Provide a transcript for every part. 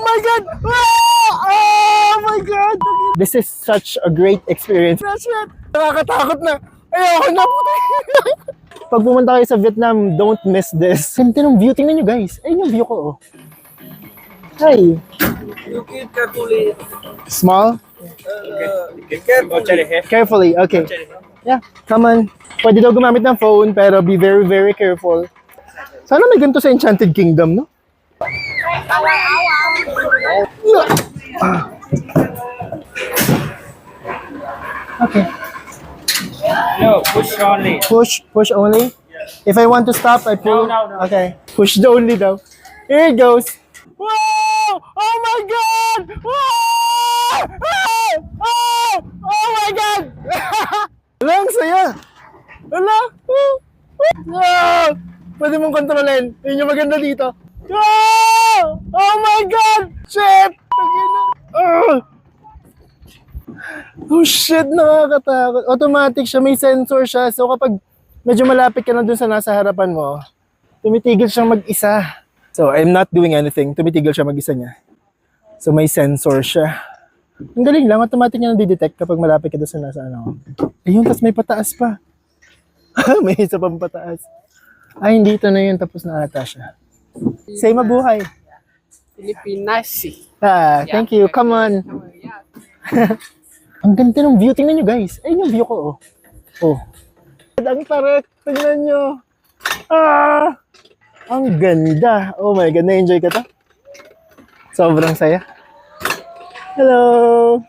my God! Oh my God! This is such a great experience. Nakakatakot na. Ayoko na. Pag pumunta kayo sa Vietnam, don't miss this. Ganda ng view. Tingnan nyo guys. Ayun yung view ko. Oh. Hi. You keep carefully. Small? Carefully. Okay. Yeah, come on. Pwede daw gumamit ng phone pero be very, very careful. Sana may ganito sa Enchanted Kingdom, no? Okay. No, push only. Push only? If I want to stop, I pull? No. Okay. Push the only daw. Here it goes. Whoa! Oh my God! Whoa! Oh! Oh my God! Wala, ang saya. Wala. Wow! Pwede mong kontrolin. Yun yung maganda dito. Wow! Oh my God! Shit! Oh shit, nakakatakot. Automatic siya, may sensor siya. So kapag medyo malapit ka na dun sa nasa harapan mo, tumitigil siyang mag-isa. So I'm not doing anything. Tumitigil siya mag-isa niya. So may sensor siya. Ang galing lang, automatic niya nadi-detect kapag malapit ka dun sa nasa ano. Ayun, tapos may pataas pa. May isa pang pataas. Ay, hindi, ito na yun. Tapos na ata siya. Say mabuhay. Pilipinas. Thank you. Come on. Ang ganda ng view. Tingnan nyo guys. Ayun yung view ko. Oh. Ang tarik. Tingnan nyo. Ang ganda. Oh my God. Na-enjoy ka to? Sobrang saya. Hello.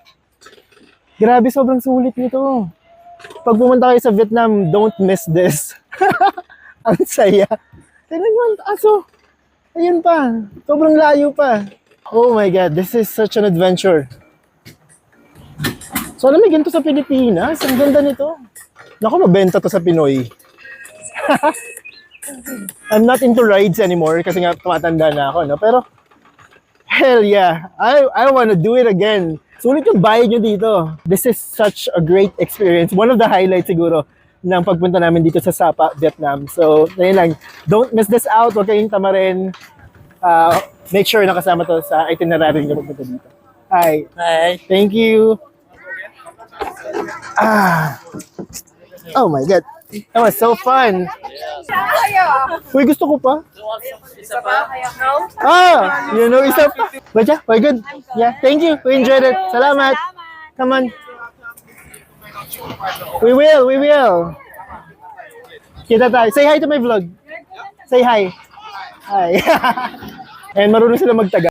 Grabe, sobrang sulit nito. Pag pumunta kayo sa Vietnam, don't miss this. Ang saya. Tingnan nyo ang taas oh. Ayun pa. Sobrang layo pa. Oh my God. This is such an adventure. So, alam mo, ganito sa Pilipinas. Ang ganda nito. Naku, mabenta to sa Pinoy. I'm not into rides anymore kasi nga tumatanda na ako, no? Pero, hell yeah. I wanna do it again. Sulit yung bayad nyo dito. This is such a great experience. One of the highlights siguro ng pagpunta namin dito sa Sapa, Vietnam. So, ayun lang. Don't miss this out. Huwag kayong tamarin. Make sure nakasama to sa itinerary nyo pagpunta dito. Hi. Thank you. Oh my God. That was so fun. Uy, gusto ko pa. You know, isa pa. Bacha, we're good. Yeah, thank you. We enjoyed it. Salamat. Come on. We will. Kita tayo. Say hi to my vlog. Say hi. Hi. And marunong sila magtaga.